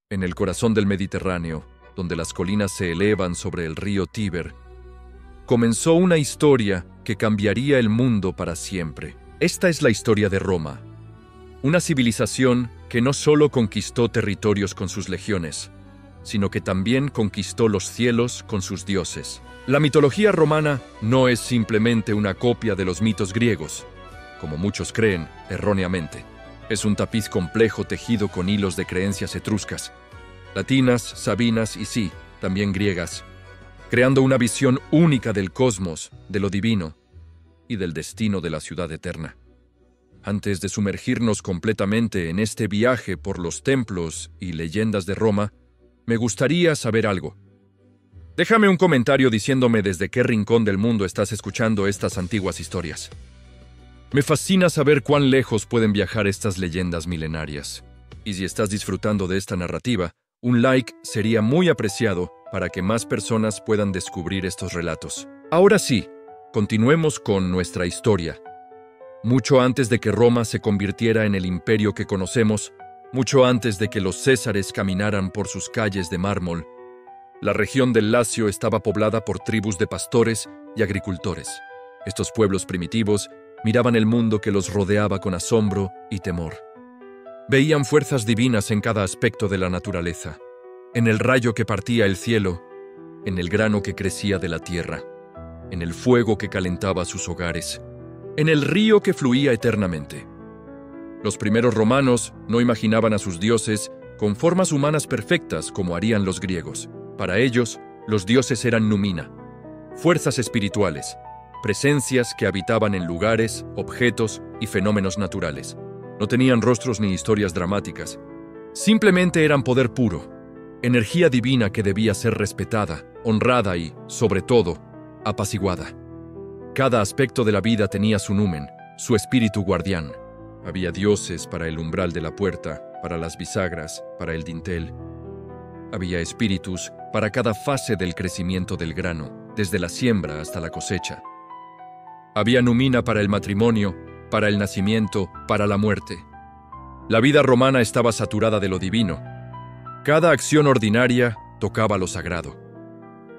en el corazón del Mediterráneo, donde las colinas se elevan sobre el río Tíber, comenzó una historia que cambiaría el mundo para siempre. Esta es la historia de Roma, una civilización que no solo conquistó territorios con sus legiones, sino que también conquistó los cielos con sus dioses. La mitología romana no es simplemente una copia de los mitos griegos, como muchos creen erróneamente. Es un tapiz complejo tejido con hilos de creencias etruscas, latinas, sabinas y sí, también griegas, creando una visión única del cosmos, de lo divino y del destino de la ciudad eterna. Antes de sumergirnos completamente en este viaje por los templos y leyendas de Roma, me gustaría saber algo. Déjame un comentario diciéndome desde qué rincón del mundo estás escuchando estas antiguas historias. Me fascina saber cuán lejos pueden viajar estas leyendas milenarias. Y si estás disfrutando de esta narrativa, un like sería muy apreciado para que más personas puedan descubrir estos relatos. Ahora sí, continuemos con nuestra historia. Mucho antes de que Roma se convirtiera en el imperio que conocemos, mucho antes de que los césares caminaran por sus calles de mármol, la región del Lacio estaba poblada por tribus de pastores y agricultores. Estos pueblos primitivos miraban el mundo que los rodeaba con asombro y temor. Veían fuerzas divinas en cada aspecto de la naturaleza, en el rayo que partía el cielo, en el grano que crecía de la tierra, en el fuego que calentaba sus hogares, en el río que fluía eternamente. Los primeros romanos no imaginaban a sus dioses con formas humanas perfectas como harían los griegos. Para ellos, los dioses eran numina, fuerzas espirituales, presencias que habitaban en lugares, objetos y fenómenos naturales. No tenían rostros ni historias dramáticas. Simplemente eran poder puro, energía divina que debía ser respetada, honrada y, sobre todo, apaciguada. Cada aspecto de la vida tenía su numen, su espíritu guardián. Había dioses para el umbral de la puerta, para las bisagras, para el dintel. Había espíritus para cada fase del crecimiento del grano, desde la siembra hasta la cosecha. Había numina para el matrimonio, para el nacimiento, para la muerte. La vida romana estaba saturada de lo divino. Cada acción ordinaria tocaba lo sagrado.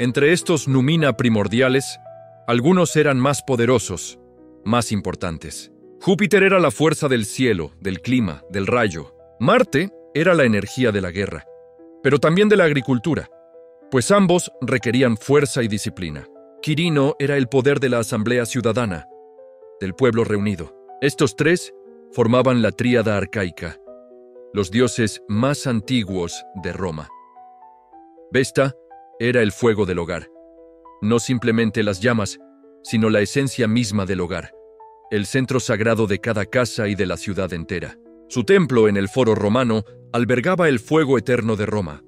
Entre estos numina primordiales, algunos eran más poderosos, más importantes. Júpiter era la fuerza del cielo, del clima, del rayo. Marte era la energía de la guerra, pero también de la agricultura, pues ambos requerían fuerza y disciplina. Quirino era el poder de la asamblea ciudadana, del pueblo reunido. Estos tres formaban la tríada arcaica, los dioses más antiguos de Roma. Vesta era el fuego del hogar, no simplemente las llamas, sino la esencia misma del hogar, el centro sagrado de cada casa y de la ciudad entera. Su templo en el Foro Romano albergaba el fuego eterno de Roma,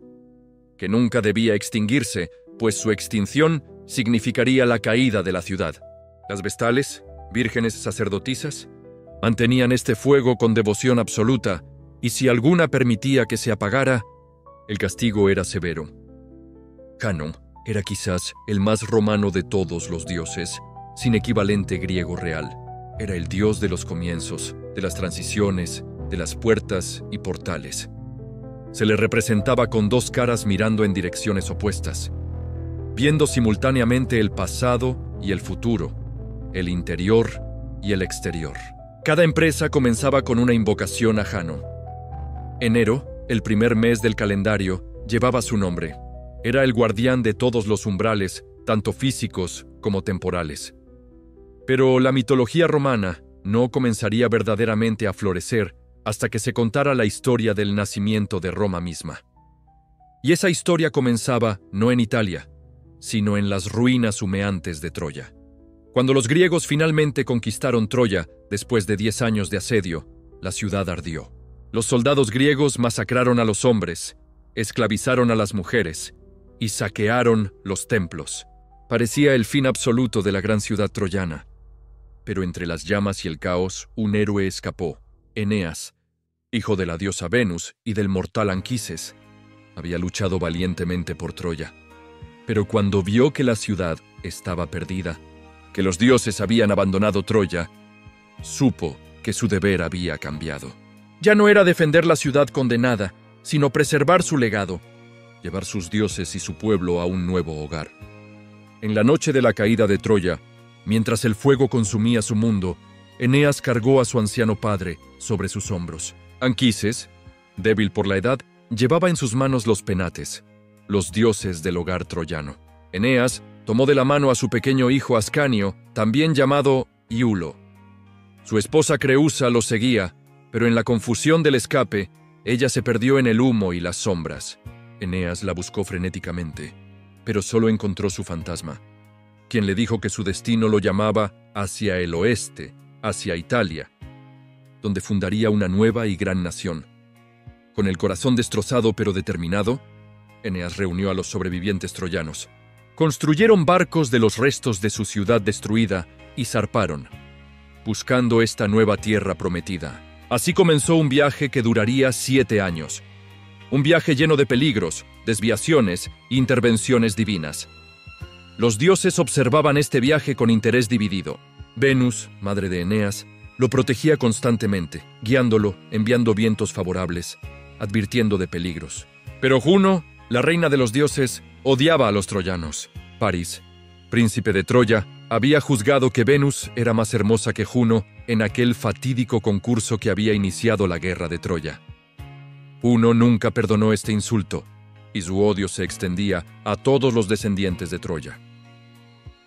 que nunca debía extinguirse, pues su extinción significaría la caída de la ciudad. Las vestales, vírgenes sacerdotisas, mantenían este fuego con devoción absoluta, y si alguna permitía que se apagara, el castigo era severo. Jano era quizás el más romano de todos los dioses, sin equivalente griego real. Era el dios de los comienzos, de las transiciones, de las puertas y portales. Se le representaba con dos caras mirando en direcciones opuestas, viendo simultáneamente el pasado y el futuro, el interior y el exterior. Cada empresa comenzaba con una invocación a Jano. Enero, el primer mes del calendario, llevaba su nombre. Era el guardián de todos los umbrales, tanto físicos como temporales. Pero la mitología romana no comenzaría verdaderamente a florecer hasta que se contara la historia del nacimiento de Roma misma. Y esa historia comenzaba no en Italia, sino en las ruinas humeantes de Troya. Cuando los griegos finalmente conquistaron Troya, después de 10 años de asedio, la ciudad ardió. Los soldados griegos masacraron a los hombres, esclavizaron a las mujeres y saquearon los templos. Parecía el fin absoluto de la gran ciudad troyana. Pero entre las llamas y el caos, un héroe escapó, Eneas, hijo de la diosa Venus y del mortal Anquises. Había luchado valientemente por Troya. Pero cuando vio que la ciudad estaba perdida, que los dioses habían abandonado Troya, supo que su deber había cambiado. Ya no era defender la ciudad condenada, sino preservar su legado, llevar sus dioses y su pueblo a un nuevo hogar. En la noche de la caída de Troya, mientras el fuego consumía su mundo, Eneas cargó a su anciano padre sobre sus hombros. Anquises, débil por la edad, llevaba en sus manos los penates, los dioses del hogar troyano. Eneas tomó de la mano a su pequeño hijo Ascanio, también llamado Iulo. Su esposa Creusa lo seguía, pero en la confusión del escape, ella se perdió en el humo y las sombras. Eneas la buscó frenéticamente, pero solo encontró su fantasma, quien le dijo que su destino lo llamaba hacia el oeste, hacia Italia, donde fundaría una nueva y gran nación. Con el corazón destrozado pero determinado, Eneas reunió a los sobrevivientes troyanos. Construyeron barcos de los restos de su ciudad destruida y zarparon, buscando esta nueva tierra prometida. Así comenzó un viaje que duraría 7 años. Un viaje lleno de peligros, desviaciones e intervenciones divinas. Los dioses observaban este viaje con interés dividido. Venus, madre de Eneas, lo protegía constantemente, guiándolo, enviando vientos favorables, advirtiendo de peligros. Pero Juno, la reina de los dioses, odiaba a los troyanos. París, príncipe de Troya, había juzgado que Venus era más hermosa que Juno en aquel fatídico concurso que había iniciado la guerra de Troya. Juno nunca perdonó este insulto, y su odio se extendía a todos los descendientes de Troya.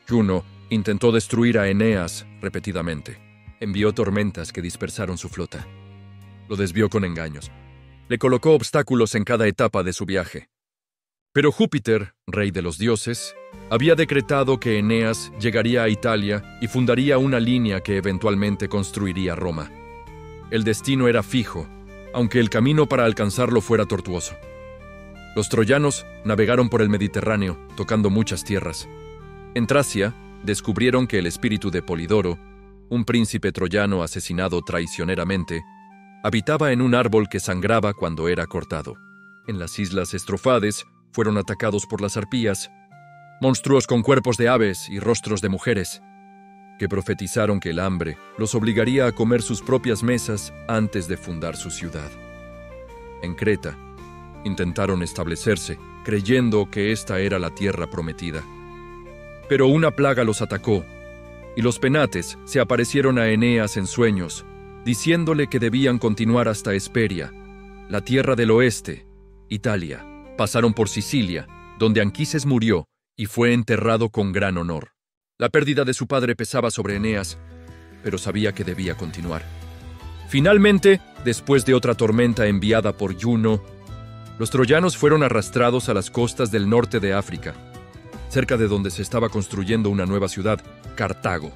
Juno intentó destruir a Eneas repetidamente. Envió tormentas que dispersaron su flota. Lo desvió con engaños. Le colocó obstáculos en cada etapa de su viaje. Pero Júpiter, rey de los dioses, había decretado que Eneas llegaría a Italia y fundaría una línea que eventualmente construiría Roma. El destino era fijo, aunque el camino para alcanzarlo fuera tortuoso. Los troyanos navegaron por el Mediterráneo, tocando muchas tierras. En Tracia, descubrieron que el espíritu de Polidoro, un príncipe troyano asesinado traicioneramente, habitaba en un árbol que sangraba cuando era cortado. En las islas Estrofades fueron atacados por las arpías, monstruos con cuerpos de aves y rostros de mujeres, que profetizaron que el hambre los obligaría a comer sus propias mesas antes de fundar su ciudad. En Creta, intentaron establecerse, creyendo que esta era la tierra prometida. Pero una plaga los atacó, y los penates se aparecieron a Eneas en sueños, diciéndole que debían continuar hasta Hesperia, la tierra del oeste, Italia. Pasaron por Sicilia, donde Anquises murió y fue enterrado con gran honor. La pérdida de su padre pesaba sobre Eneas, pero sabía que debía continuar. Finalmente, después de otra tormenta enviada por Juno, los troyanos fueron arrastrados a las costas del norte de África, cerca de donde se estaba construyendo una nueva ciudad, Cartago.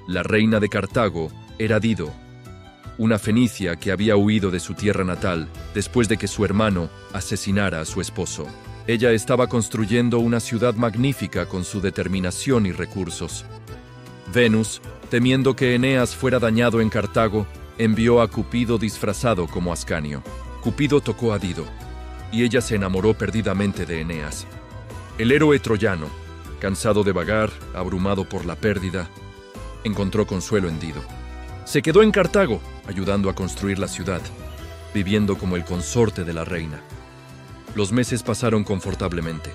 La reina de Cartago era Dido, una fenicia que había huido de su tierra natal después de que su hermano asesinara a su esposo. Ella estaba construyendo una ciudad magnífica con su determinación y recursos. Venus, temiendo que Eneas fuera dañado en Cartago, envió a Cupido disfrazado como Ascanio. Cupido tocó a Dido, y ella se enamoró perdidamente de Eneas. El héroe troyano, cansado de vagar, abrumado por la pérdida, encontró consuelo en Dido. Se quedó en Cartago, ayudando a construir la ciudad, viviendo como el consorte de la reina. Los meses pasaron confortablemente.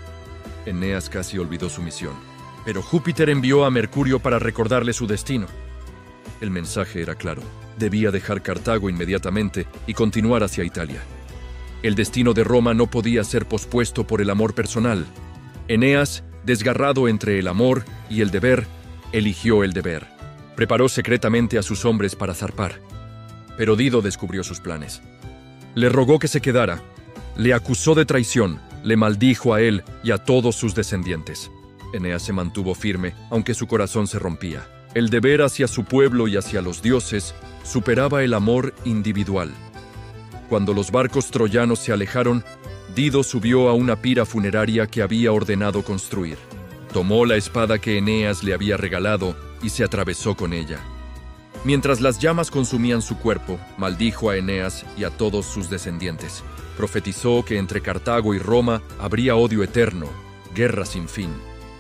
Eneas casi olvidó su misión, pero Júpiter envió a Mercurio para recordarle su destino. El mensaje era claro: debía dejar Cartago inmediatamente y continuar hacia Italia. El destino de Roma no podía ser pospuesto por el amor personal. Eneas, desgarrado entre el amor y el deber, eligió el deber. Preparó secretamente a sus hombres para zarpar. Pero Dido descubrió sus planes. Le rogó que se quedara, le acusó de traición, le maldijo a él y a todos sus descendientes. Eneas se mantuvo firme, aunque su corazón se rompía. El deber hacia su pueblo y hacia los dioses superaba el amor individual. Cuando los barcos troyanos se alejaron, Dido subió a una pira funeraria que había ordenado construir. Tomó la espada que Eneas le había regalado y se atravesó con ella. Mientras las llamas consumían su cuerpo, maldijo a Eneas y a todos sus descendientes. Profetizó que entre Cartago y Roma habría odio eterno, guerra sin fin.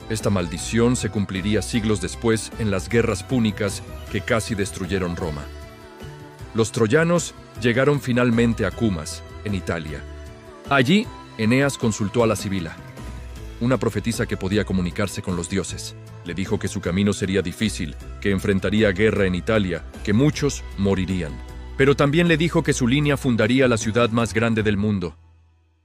Esta maldición se cumpliría siglos después en las guerras púnicas que casi destruyeron Roma. Los troyanos llegaron finalmente a Cumas, en Italia, Allí, Eneas consultó a la Sibila, una profetisa que podía comunicarse con los dioses. Le dijo que su camino sería difícil, que enfrentaría guerra en Italia, que muchos morirían. Pero también le dijo que su línea fundaría la ciudad más grande del mundo.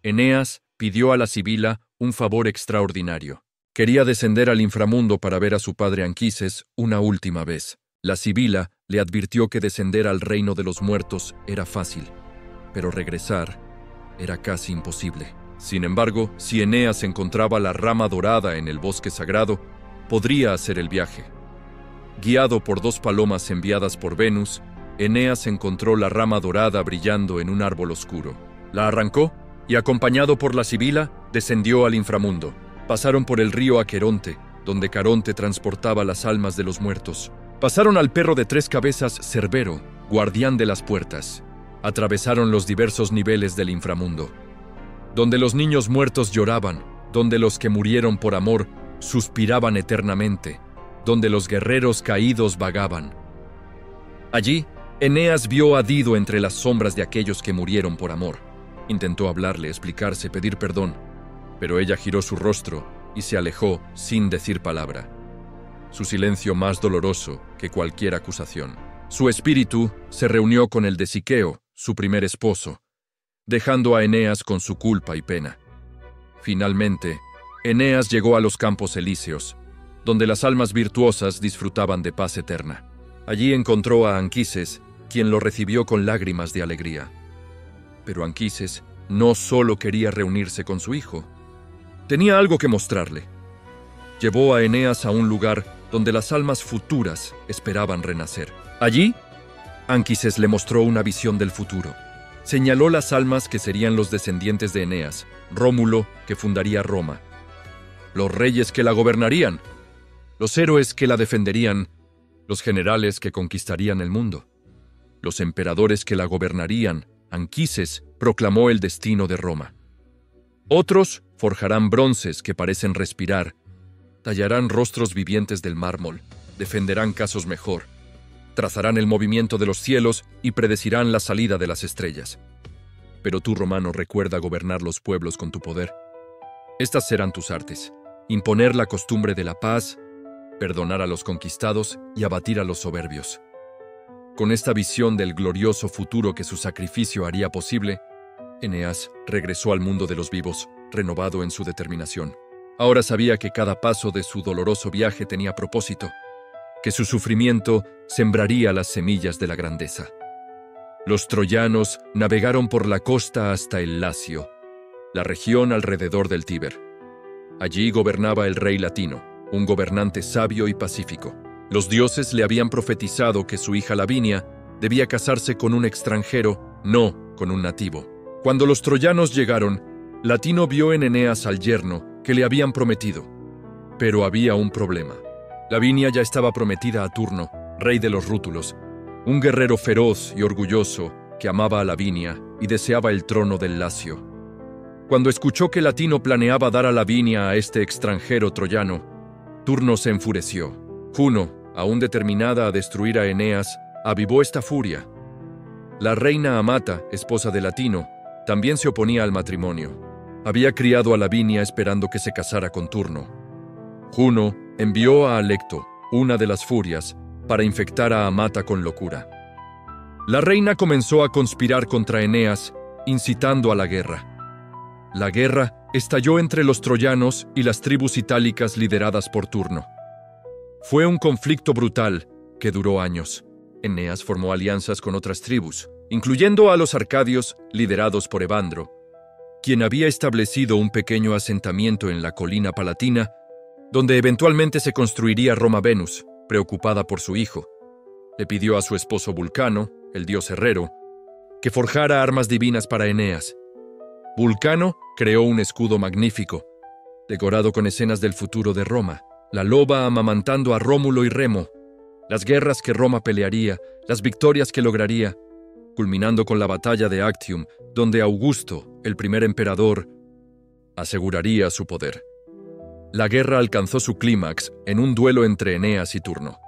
Eneas pidió a la Sibila un favor extraordinario. Quería descender al inframundo para ver a su padre Anquises una última vez. La Sibila le advirtió que descender al reino de los muertos era fácil, pero regresar era casi imposible. Sin embargo, si Eneas encontraba la rama dorada en el bosque sagrado, podría hacer el viaje. Guiado por 2 palomas enviadas por Venus, Eneas encontró la rama dorada brillando en un árbol oscuro. La arrancó y, acompañado por la Sibila, descendió al inframundo. Pasaron por el río Aqueronte, donde Caronte transportaba las almas de los muertos. Pasaron al perro de 3 cabezas Cerbero, guardián de las puertas. Atravesaron los diversos niveles del inframundo, donde los niños muertos lloraban, donde los que murieron por amor suspiraban eternamente, donde los guerreros caídos vagaban. Allí, Eneas vio a Dido entre las sombras de aquellos que murieron por amor. Intentó hablarle, explicarse, pedir perdón, pero ella giró su rostro y se alejó sin decir palabra. Su silencio más doloroso que cualquier acusación. Su espíritu se reunió con el de Siqueo, su primer esposo, dejando a Eneas con su culpa y pena. Finalmente, Eneas llegó a los campos elíseos, donde las almas virtuosas disfrutaban de paz eterna. Allí encontró a Anquises, quien lo recibió con lágrimas de alegría. Pero Anquises no solo quería reunirse con su hijo, tenía algo que mostrarle. Llevó a Eneas a un lugar donde las almas futuras esperaban renacer. Allí, Anquises le mostró una visión del futuro. Señaló las almas que serían los descendientes de Eneas, Rómulo, que fundaría Roma, los reyes que la gobernarían, los héroes que la defenderían, los generales que conquistarían el mundo, los emperadores que la gobernarían. Anquises proclamó el destino de Roma. Otros forjarán bronces que parecen respirar, tallarán rostros vivientes del mármol, defenderán casos mejor, trazarán el movimiento de los cielos y predecirán la salida de las estrellas. Pero tú, romano, recuerda gobernar los pueblos con tu poder. Estas serán tus artes: imponer la costumbre de la paz, perdonar a los conquistados y abatir a los soberbios. Con esta visión del glorioso futuro que su sacrificio haría posible, Eneas regresó al mundo de los vivos, renovado en su determinación. Ahora sabía que cada paso de su doloroso viaje tenía propósito, que su sufrimiento sembraría las semillas de la grandeza. Los troyanos navegaron por la costa hasta el Lacio, la región alrededor del Tíber. Allí gobernaba el rey Latino, un gobernante sabio y pacífico. Los dioses le habían profetizado que su hija Lavinia debía casarse con un extranjero, no con un nativo. Cuando los troyanos llegaron, Latino vio en Eneas al yerno que le habían prometido. Pero había un problema. Lavinia ya estaba prometida a Turno, rey de los rútulos, un guerrero feroz y orgulloso que amaba a Lavinia y deseaba el trono del Lacio. Cuando escuchó que Latino planeaba dar a Lavinia a este extranjero troyano, Turno se enfureció. Juno, aún determinada a destruir a Eneas, avivó esta furia. La reina Amata, esposa de Latino, también se oponía al matrimonio. Había criado a Lavinia esperando que se casara con Turno. Juno envió a Alecto, una de las furias, para infectar a Amata con locura. La reina comenzó a conspirar contra Eneas, incitando a la guerra. La guerra estalló entre los troyanos y las tribus itálicas lideradas por Turno. Fue un conflicto brutal que duró años. Eneas formó alianzas con otras tribus, incluyendo a los arcadios liderados por Evandro, quien había establecido un pequeño asentamiento en la colina palatina, donde eventualmente se construiría Roma. Venus, preocupada por su hijo, le pidió a su esposo Vulcano, el dios herrero, que forjara armas divinas para Eneas. Vulcano creó un escudo magnífico, decorado con escenas del futuro de Roma, la loba amamantando a Rómulo y Remo, las guerras que Roma pelearía, las victorias que lograría, culminando con la batalla de Actium, donde Augusto, el primer emperador, aseguraría su poder. La guerra alcanzó su clímax en un duelo entre Eneas y Turno.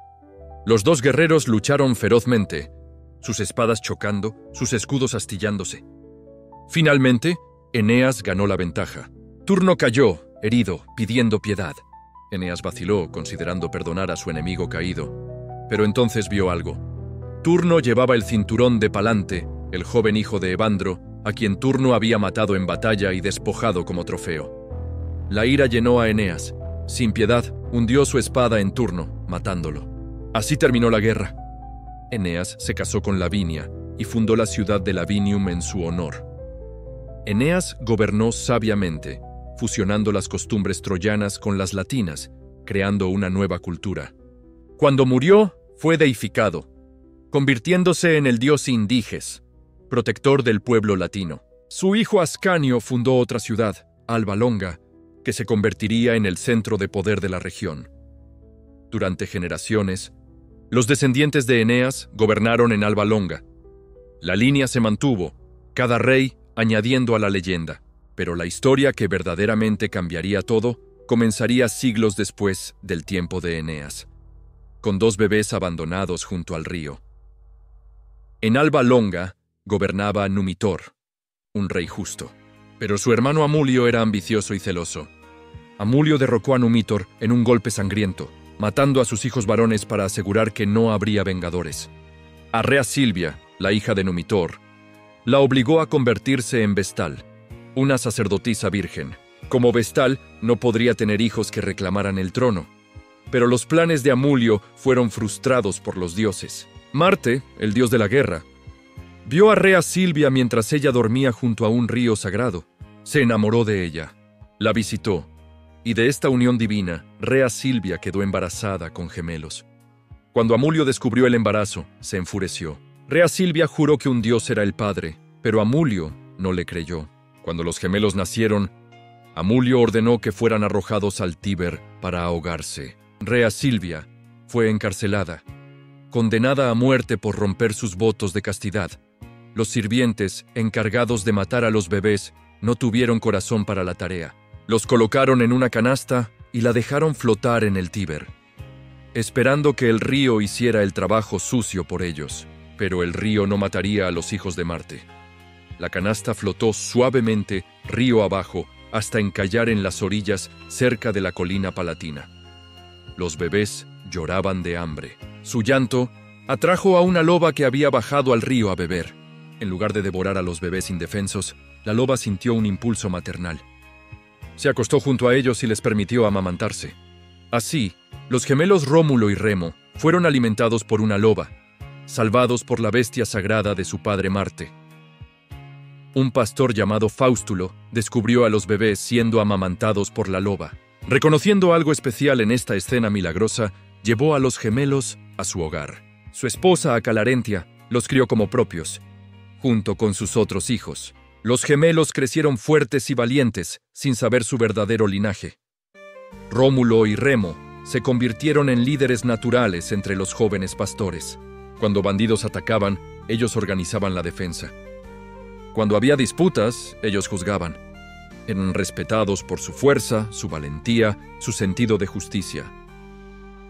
Los dos guerreros lucharon ferozmente, sus espadas chocando, sus escudos astillándose. Finalmente, Eneas ganó la ventaja. Turno cayó, herido, pidiendo piedad. Eneas vaciló, considerando perdonar a su enemigo caído. Pero entonces vio algo. Turno llevaba el cinturón de Palante, el joven hijo de Evandro, a quien Turno había matado en batalla y despojado como trofeo. La ira llenó a Eneas. Sin piedad, hundió su espada en Turno, matándolo. Así terminó la guerra. Eneas se casó con Lavinia y fundó la ciudad de Lavinium en su honor. Eneas gobernó sabiamente, fusionando las costumbres troyanas con las latinas, creando una nueva cultura. Cuando murió, fue deificado, convirtiéndose en el dios Indiges, protector del pueblo latino. Su hijo Ascanio fundó otra ciudad, Alba Longa, que se convertiría en el centro de poder de la región. Durante generaciones, los descendientes de Eneas gobernaron en Alba Longa. La línea se mantuvo, cada rey añadiendo a la leyenda, pero la historia que verdaderamente cambiaría todo comenzaría siglos después del tiempo de Eneas, con 2 bebés abandonados junto al río. En Alba Longa gobernaba Numitor, un rey justo, pero su hermano Amulio era ambicioso y celoso. Amulio derrocó a Numitor en un golpe sangriento, matando a sus hijos varones para asegurar que no habría vengadores. A Rea Silvia, la hija de Numitor, la obligó a convertirse en Vestal, una sacerdotisa virgen. Como Vestal, no podría tener hijos que reclamaran el trono. Pero los planes de Amulio fueron frustrados por los dioses. Marte, el dios de la guerra, vio a Rea Silvia mientras ella dormía junto a un río sagrado. Se enamoró de ella, la visitó, y de esta unión divina, Rea Silvia quedó embarazada con gemelos. Cuando Amulio descubrió el embarazo, se enfureció. Rea Silvia juró que un dios era el padre, pero Amulio no le creyó. Cuando los gemelos nacieron, Amulio ordenó que fueran arrojados al Tíber para ahogarse. Rea Silvia fue encarcelada, condenada a muerte por romper sus votos de castidad. Los sirvientes, encargados de matar a los bebés, no tuvieron corazón para la tarea. Los colocaron en una canasta y la dejaron flotar en el Tíber, esperando que el río hiciera el trabajo sucio por ellos. Pero el río no mataría a los hijos de Marte. La canasta flotó suavemente río abajo hasta encallar en las orillas cerca de la colina palatina. Los bebés lloraban de hambre. Su llanto atrajo a una loba que había bajado al río a beber. En lugar de devorar a los bebés indefensos, la loba sintió un impulso maternal. Se acostó junto a ellos y les permitió amamantarse. Así, los gemelos Rómulo y Remo fueron alimentados por una loba, salvados por la bestia sagrada de su padre Marte. Un pastor llamado Faustulo descubrió a los bebés siendo amamantados por la loba. Reconociendo algo especial en esta escena milagrosa, llevó a los gemelos a su hogar. Su esposa Acalarentia los crió como propios, junto con sus otros hijos. Los gemelos crecieron fuertes y valientes, sin saber su verdadero linaje. Rómulo y Remo se convirtieron en líderes naturales entre los jóvenes pastores. Cuando bandidos atacaban, ellos organizaban la defensa. Cuando había disputas, ellos juzgaban. Eran respetados por su fuerza, su valentía, su sentido de justicia.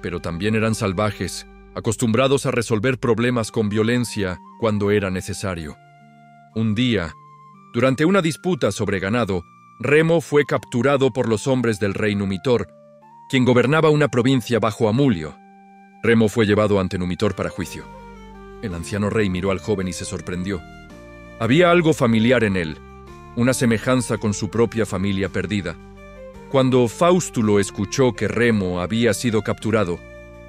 Pero también eran salvajes, acostumbrados a resolver problemas con violencia cuando era necesario. Un día, durante una disputa sobre ganado, Remo fue capturado por los hombres del rey Numitor, quien gobernaba una provincia bajo Amulio. Remo fue llevado ante Numitor para juicio. El anciano rey miró al joven y se sorprendió. Había algo familiar en él, una semejanza con su propia familia perdida. Cuando Faustulo escuchó que Remo había sido capturado,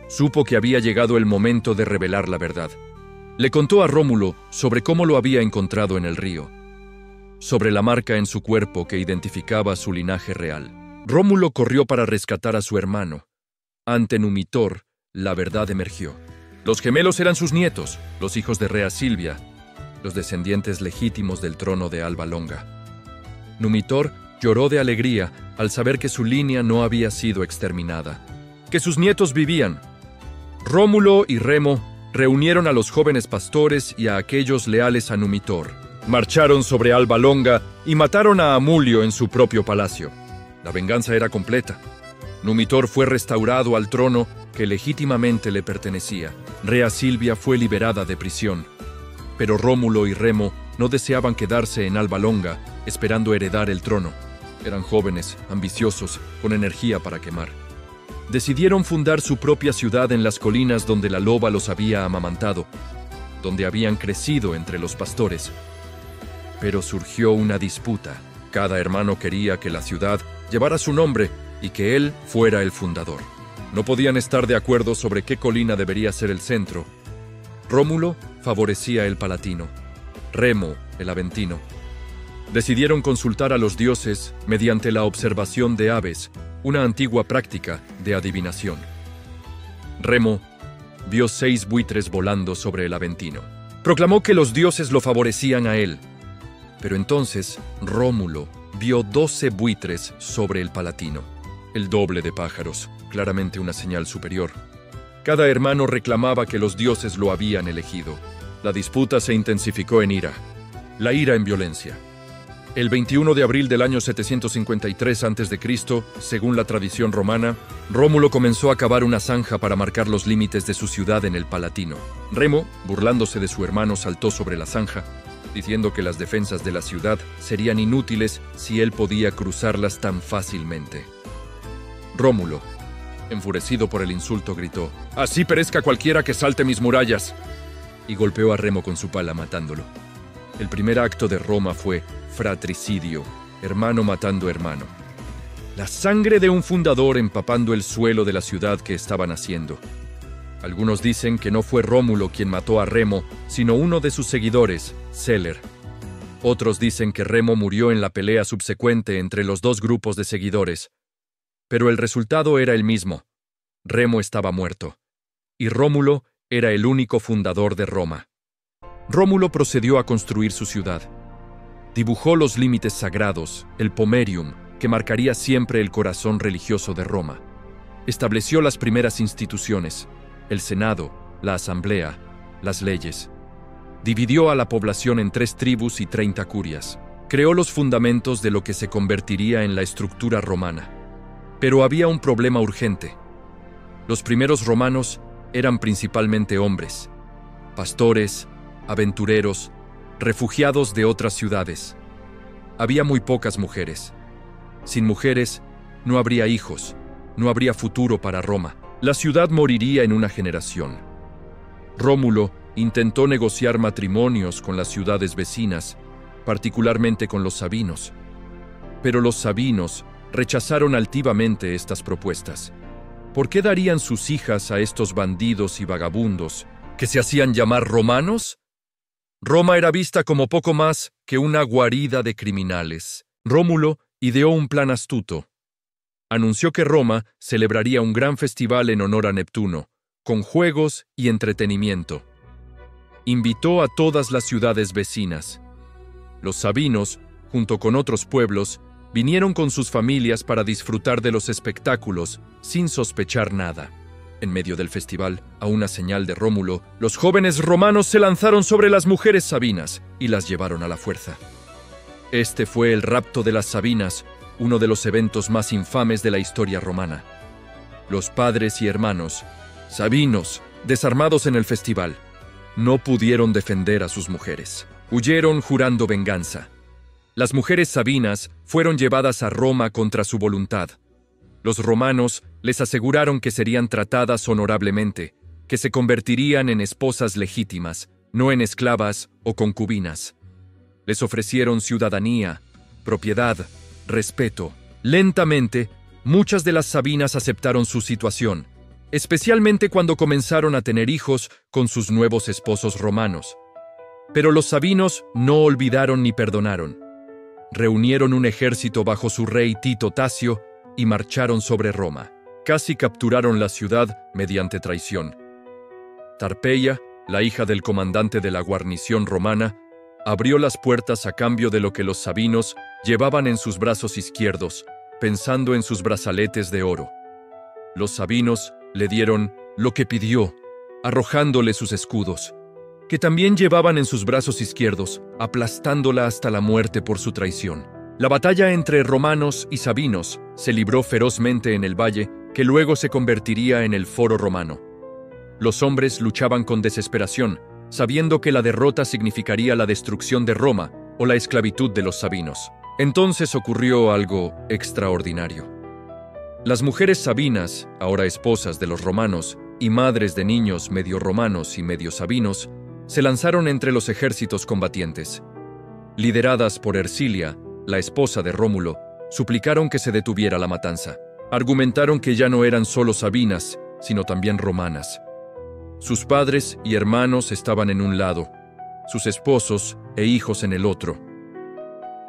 supo que había llegado el momento de revelar la verdad. Le contó a Rómulo sobre cómo lo había encontrado en el río, sobre la marca en su cuerpo que identificaba su linaje real. Rómulo corrió para rescatar a su hermano. Ante Numitor, la verdad emergió. Los gemelos eran sus nietos, los hijos de Rea Silvia, los descendientes legítimos del trono de Alba Longa. Numitor lloró de alegría al saber que su línea no había sido exterminada, que sus nietos vivían. Rómulo y Remo reunieron a los jóvenes pastores y a aquellos leales a Numitor. Marcharon sobre Alba Longa y mataron a Amulio en su propio palacio. La venganza era completa. Numitor fue restaurado al trono que legítimamente le pertenecía. Rea Silvia fue liberada de prisión. Pero Rómulo y Remo no deseaban quedarse en Alba Longa esperando heredar el trono. Eran jóvenes, ambiciosos, con energía para quemar. Decidieron fundar su propia ciudad en las colinas donde la loba los había amamantado, donde habían crecido entre los pastores. Pero surgió una disputa. Cada hermano quería que la ciudad llevara su nombre y que él fuera el fundador. No podían estar de acuerdo sobre qué colina debería ser el centro. Rómulo favorecía el Palatino, Remo el Aventino. Decidieron consultar a los dioses mediante la observación de aves, una antigua práctica de adivinación. Remo vio 6 buitres volando sobre el Aventino. Proclamó que los dioses lo favorecían a él. Pero entonces Rómulo vio 12 buitres sobre el Palatino, el doble de pájaros, claramente una señal superior. Cada hermano reclamaba que los dioses lo habían elegido. La disputa se intensificó en ira, la ira en violencia. El 21 de abril del año 753 a.C., según la tradición romana, Rómulo comenzó a cavar una zanja para marcar los límites de su ciudad en el Palatino. Remo, burlándose de su hermano, saltó sobre la zanja, diciendo que las defensas de la ciudad serían inútiles si él podía cruzarlas tan fácilmente. Rómulo, enfurecido por el insulto, gritó: «¡Así perezca cualquiera que salte mis murallas!» y golpeó a Remo con su pala, matándolo. El primer acto de Roma fue fratricidio, hermano matando hermano. La sangre de un fundador empapando el suelo de la ciudad que estaban haciendo. Algunos dicen que no fue Rómulo quien mató a Remo, sino uno de sus seguidores, Celer. Otros dicen que Remo murió en la pelea subsecuente entre los dos grupos de seguidores. Pero el resultado era el mismo. Remo estaba muerto, y Rómulo era el único fundador de Roma. Rómulo procedió a construir su ciudad. Dibujó los límites sagrados, el pomerium, que marcaría siempre el corazón religioso de Roma. Estableció las primeras instituciones, el Senado, la Asamblea, las leyes. Dividió a la población en 3 tribus y 30 curias. Creó los fundamentos de lo que se convertiría en la estructura romana. Pero había un problema urgente. Los primeros romanos eran principalmente hombres, pastores, aventureros, refugiados de otras ciudades. Había muy pocas mujeres. Sin mujeres, no habría hijos, no habría futuro para Roma. La ciudad moriría en una generación. Rómulo intentó negociar matrimonios con las ciudades vecinas, particularmente con los sabinos. Pero los sabinos rechazaron altivamente estas propuestas. ¿Por qué darían sus hijas a estos bandidos y vagabundos que se hacían llamar romanos? Roma era vista como poco más que una guarida de criminales. Rómulo ideó un plan astuto. Anunció que Roma celebraría un gran festival en honor a Neptuno, con juegos y entretenimiento. Invitó a todas las ciudades vecinas. Los sabinos, junto con otros pueblos, vinieron con sus familias para disfrutar de los espectáculos sin sospechar nada. En medio del festival, a una señal de Rómulo, los jóvenes romanos se lanzaron sobre las mujeres sabinas y las llevaron a la fuerza. Este fue el rapto de las sabinas, uno de los eventos más infames de la historia romana. Los padres y hermanos, sabinos, desarmados en el festival, no pudieron defender a sus mujeres. Huyeron jurando venganza. Las mujeres sabinas fueron llevadas a Roma contra su voluntad. Los romanos les aseguraron que serían tratadas honorablemente, que se convertirían en esposas legítimas, no en esclavas o concubinas. Les ofrecieron ciudadanía, propiedad, respeto. Lentamente, muchas de las sabinas aceptaron su situación, especialmente cuando comenzaron a tener hijos con sus nuevos esposos romanos. Pero los sabinos no olvidaron ni perdonaron. Reunieron un ejército bajo su rey Tito Tasio y marcharon sobre Roma. Casi capturaron la ciudad mediante traición. Tarpeia, la hija del comandante de la guarnición romana, abrió las puertas a cambio de lo que los sabinos llevaban en sus brazos izquierdos, pensando en sus brazaletes de oro. Los sabinos le dieron lo que pidió, arrojándole sus escudos, que también llevaban en sus brazos izquierdos, aplastándola hasta la muerte por su traición. La batalla entre romanos y sabinos se libró ferozmente en el valle, que luego se convertiría en el Foro Romano. Los hombres luchaban con desesperación, sabiendo que la derrota significaría la destrucción de Roma, o la esclavitud de los sabinos. Entonces ocurrió algo extraordinario. Las mujeres sabinas, ahora esposas de los romanos y madres de niños medio romanos y medio sabinos, se lanzaron entre los ejércitos combatientes. Lideradas por Ercilia, la esposa de Rómulo, suplicaron que se detuviera la matanza. Argumentaron que ya no eran solo sabinas, sino también romanas. Sus padres y hermanos estaban en un lado, sus esposos e hijos en el otro.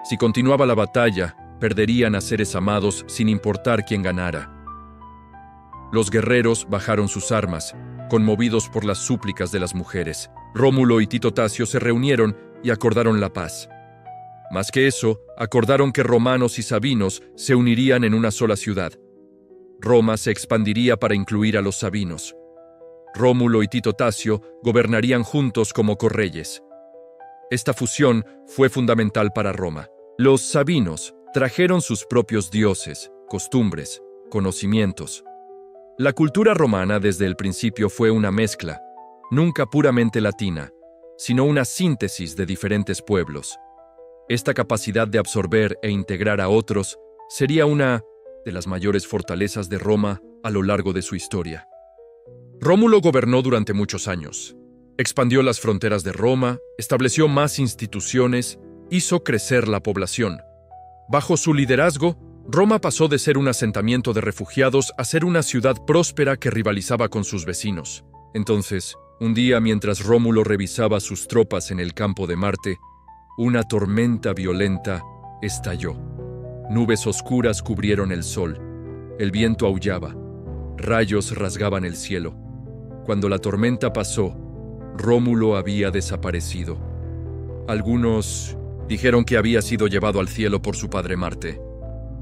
Si continuaba la batalla, perderían a seres amados sin importar quién ganara. Los guerreros bajaron sus armas, conmovidos por las súplicas de las mujeres. Rómulo y Tito Tasio se reunieron y acordaron la paz. Más que eso, acordaron que romanos y sabinos se unirían en una sola ciudad. Roma se expandiría para incluir a los sabinos. Rómulo y Tito Tasio gobernarían juntos como correyes. Esta fusión fue fundamental para Roma. Los sabinos trajeron sus propios dioses, costumbres, conocimientos. La cultura romana desde el principio fue una mezcla, nunca puramente latina, sino una síntesis de diferentes pueblos. Esta capacidad de absorber e integrar a otros sería una de las mayores fortalezas de Roma a lo largo de su historia. Rómulo gobernó durante muchos años. Expandió las fronteras de Roma, estableció más instituciones, hizo crecer la población. Bajo su liderazgo, Roma pasó de ser un asentamiento de refugiados a ser una ciudad próspera que rivalizaba con sus vecinos. Entonces, un día mientras Rómulo revisaba sus tropas en el campo de Marte, una tormenta violenta estalló. Nubes oscuras cubrieron el sol. El viento aullaba. Rayos rasgaban el cielo. Cuando la tormenta pasó, Rómulo había desaparecido. Algunos dijeron que había sido llevado al cielo por su padre Marte.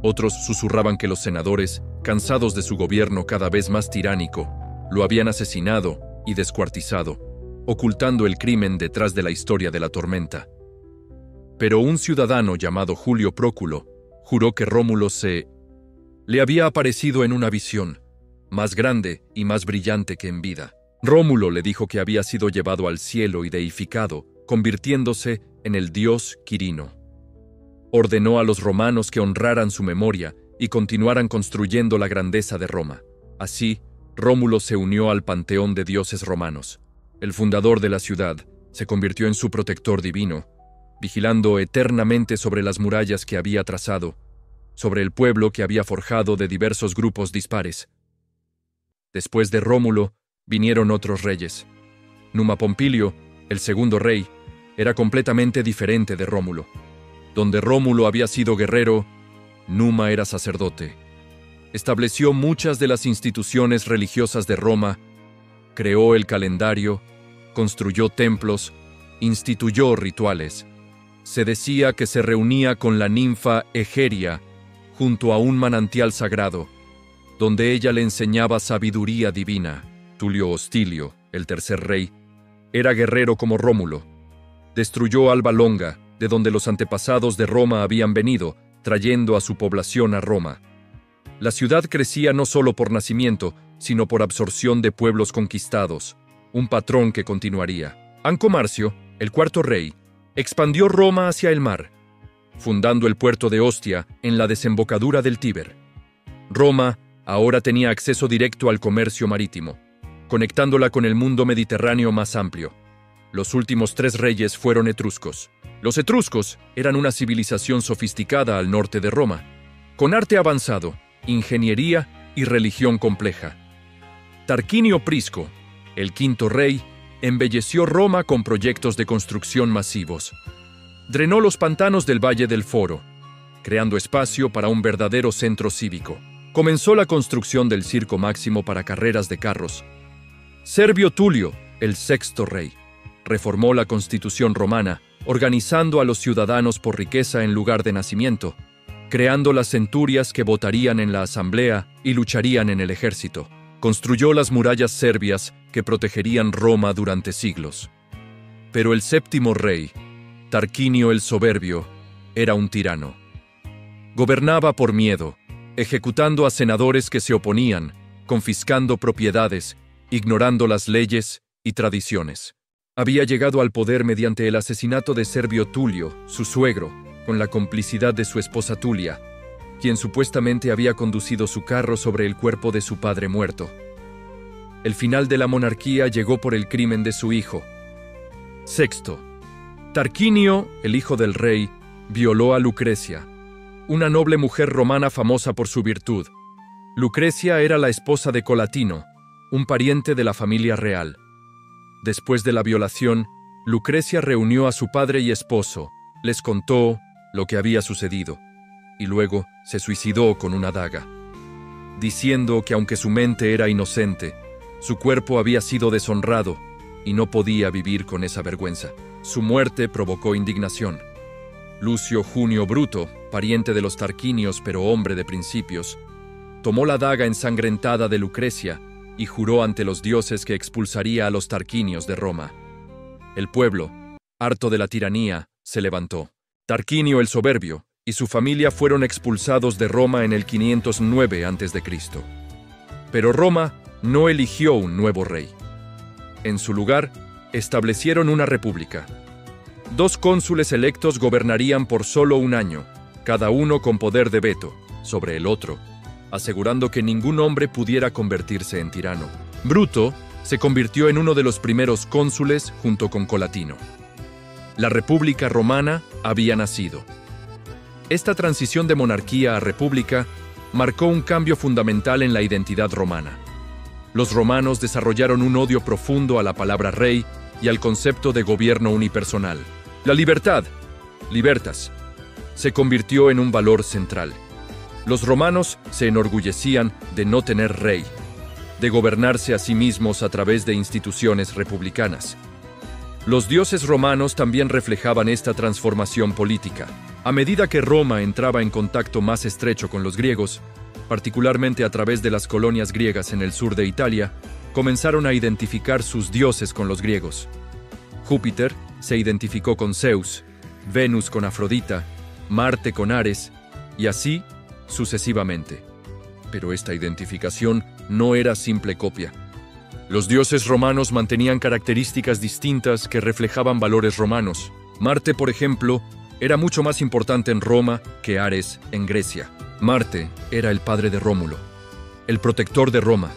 Otros susurraban que los senadores, cansados de su gobierno cada vez más tiránico, lo habían asesinado y descuartizado, ocultando el crimen detrás de la historia de la tormenta. Pero un ciudadano llamado Julio Próculo juró que Rómulo le había aparecido en una visión, más grande y más brillante que en vida. Rómulo le dijo que había sido llevado al cielo y deificado, convirtiéndose en el dios Quirino. Ordenó a los romanos que honraran su memoria y continuaran construyendo la grandeza de Roma. Así, Rómulo se unió al panteón de dioses romanos. El fundador de la ciudad se convirtió en su protector divino, vigilando eternamente sobre las murallas que había trazado, sobre el pueblo que había forjado de diversos grupos dispares. Después de Rómulo, vinieron otros reyes. Numa Pompilio, el segundo rey, era completamente diferente de Rómulo. Donde Rómulo había sido guerrero, Numa era sacerdote. Estableció muchas de las instituciones religiosas de Roma, creó el calendario, construyó templos, instituyó rituales. Se decía que se reunía con la ninfa Egeria junto a un manantial sagrado, donde ella le enseñaba sabiduría divina. Tulio Hostilio, el tercer rey, era guerrero como Rómulo. Destruyó Alba Longa, de donde los antepasados de Roma habían venido, trayendo a su población a Roma. La ciudad crecía no solo por nacimiento, sino por absorción de pueblos conquistados, un patrón que continuaría. Anco Marcio, el cuarto rey, expandió Roma hacia el mar, fundando el puerto de Ostia en la desembocadura del Tíber. Roma ahora tenía acceso directo al comercio marítimo, conectándola con el mundo mediterráneo más amplio. Los últimos tres reyes fueron etruscos. Los etruscos eran una civilización sofisticada al norte de Roma, con arte avanzado, ingeniería y religión compleja. Tarquinio Prisco, el quinto rey, embelleció Roma con proyectos de construcción masivos. Drenó los pantanos del Valle del Foro, creando espacio para un verdadero centro cívico. Comenzó la construcción del Circo Máximo para carreras de carros. Servio Tulio, el sexto rey, reformó la Constitución romana, organizando a los ciudadanos por riqueza en lugar de nacimiento, creando las centurias que votarían en la asamblea y lucharían en el ejército. Construyó las murallas serbias que protegerían Roma durante siglos. Pero el séptimo rey, Tarquinio el Soberbio, era un tirano. Gobernaba por miedo, ejecutando a senadores que se oponían, confiscando propiedades, ignorando las leyes y tradiciones. Había llegado al poder mediante el asesinato de Servio Tulio, su suegro, con la complicidad de su esposa Tulia, quien supuestamente había conducido su carro sobre el cuerpo de su padre muerto. El final de la monarquía llegó por el crimen de su hijo. Sexto, Tarquinio, el hijo del rey, violó a Lucrecia, una noble mujer romana famosa por su virtud. Lucrecia era la esposa de Colatino, un pariente de la familia real. Después de la violación, Lucrecia reunió a su padre y esposo, les contó lo que había sucedido, y luego se suicidó con una daga, diciendo que aunque su mente era inocente, su cuerpo había sido deshonrado y no podía vivir con esa vergüenza. Su muerte provocó indignación. Lucio Junio Bruto, pariente de los Tarquinios pero hombre de principios, tomó la daga ensangrentada de Lucrecia y juró ante los dioses que expulsaría a los Tarquinios de Roma. El pueblo, harto de la tiranía, se levantó. Tarquinio el Soberbio y su familia fueron expulsados de Roma en el 509 a.C. Pero Roma no eligió un nuevo rey. En su lugar, establecieron una república. 2 cónsules electos gobernarían por solo un año, cada uno con poder de veto sobre el otro, asegurando que ningún hombre pudiera convertirse en tirano. Bruto se convirtió en uno de los primeros cónsules junto con Colatino. La República Romana había nacido. Esta transición de monarquía a república marcó un cambio fundamental en la identidad romana. Los romanos desarrollaron un odio profundo a la palabra rey y al concepto de gobierno unipersonal. La libertad, libertas, se convirtió en un valor central. Los romanos se enorgullecían de no tener rey, de gobernarse a sí mismos a través de instituciones republicanas. Los dioses romanos también reflejaban esta transformación política. A medida que Roma entraba en contacto más estrecho con los griegos, particularmente a través de las colonias griegas en el sur de Italia, comenzaron a identificar sus dioses con los griegos. Júpiter se identificó con Zeus, Venus con Afrodita, Marte con Ares, y así sucesivamente. Pero esta identificación no era simple copia. Los dioses romanos mantenían características distintas que reflejaban valores romanos. Marte, por ejemplo, era mucho más importante en Roma que Ares en Grecia. Marte era el padre de Rómulo, el protector de Roma,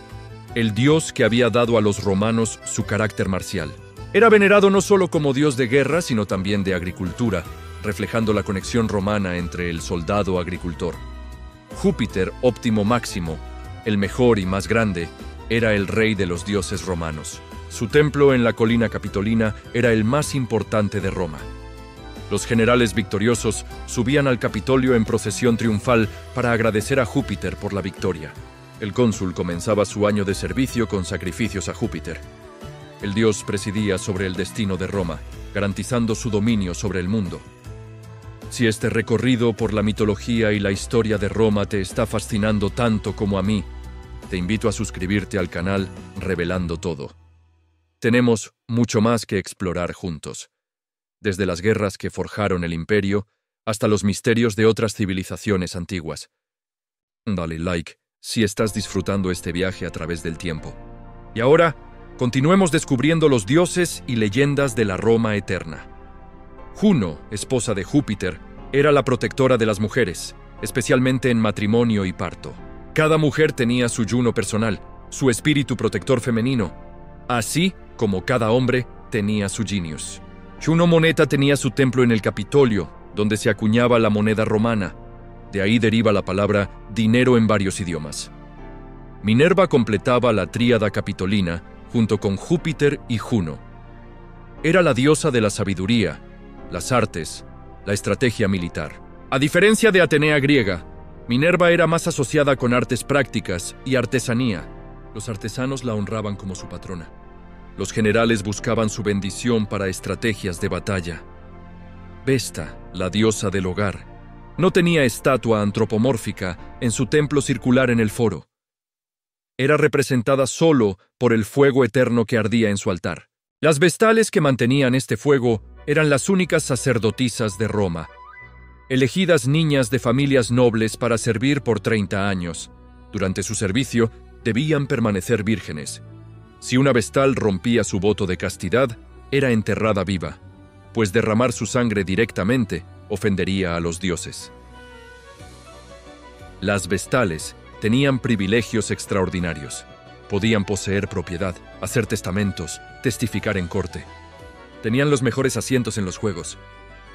el dios que había dado a los romanos su carácter marcial. Era venerado no solo como dios de guerra, sino también de agricultura, reflejando la conexión romana entre el soldado-agricultor. Júpiter, óptimo máximo, el mejor y más grande, era el rey de los dioses romanos. Su templo en la colina capitolina era el más importante de Roma. Los generales victoriosos subían al Capitolio en procesión triunfal para agradecer a Júpiter por la victoria. El cónsul comenzaba su año de servicio con sacrificios a Júpiter. El dios presidía sobre el destino de Roma, garantizando su dominio sobre el mundo. Si este recorrido por la mitología y la historia de Roma te está fascinando tanto como a mí, te invito a suscribirte al canal Revelando Todo. Tenemos mucho más que explorar juntos, desde las guerras que forjaron el imperio hasta los misterios de otras civilizaciones antiguas. Dale like si estás disfrutando este viaje a través del tiempo. Y ahora, continuemos descubriendo los dioses y leyendas de la Roma eterna. Juno, esposa de Júpiter, era la protectora de las mujeres, especialmente en matrimonio y parto. Cada mujer tenía su Juno personal, su espíritu protector femenino, así como cada hombre tenía su Genius. Juno Moneta tenía su templo en el Capitolio, donde se acuñaba la moneda romana. De ahí deriva la palabra dinero en varios idiomas. Minerva completaba la tríada capitolina junto con Júpiter y Juno. Era la diosa de la sabiduría, las artes, la estrategia militar. A diferencia de Atenea griega, Minerva era más asociada con artes prácticas y artesanía. Los artesanos la honraban como su patrona. Los generales buscaban su bendición para estrategias de batalla. Vesta, la diosa del hogar, no tenía estatua antropomórfica en su templo circular en el foro. Era representada solo por el fuego eterno que ardía en su altar. Las vestales que mantenían este fuego eran las únicas sacerdotisas de Roma, elegidas niñas de familias nobles para servir por 30 años. Durante su servicio, debían permanecer vírgenes. Si una vestal rompía su voto de castidad, era enterrada viva, pues derramar su sangre directamente ofendería a los dioses. Las vestales tenían privilegios extraordinarios. Podían poseer propiedad, hacer testamentos, testificar en corte. Tenían los mejores asientos en los juegos.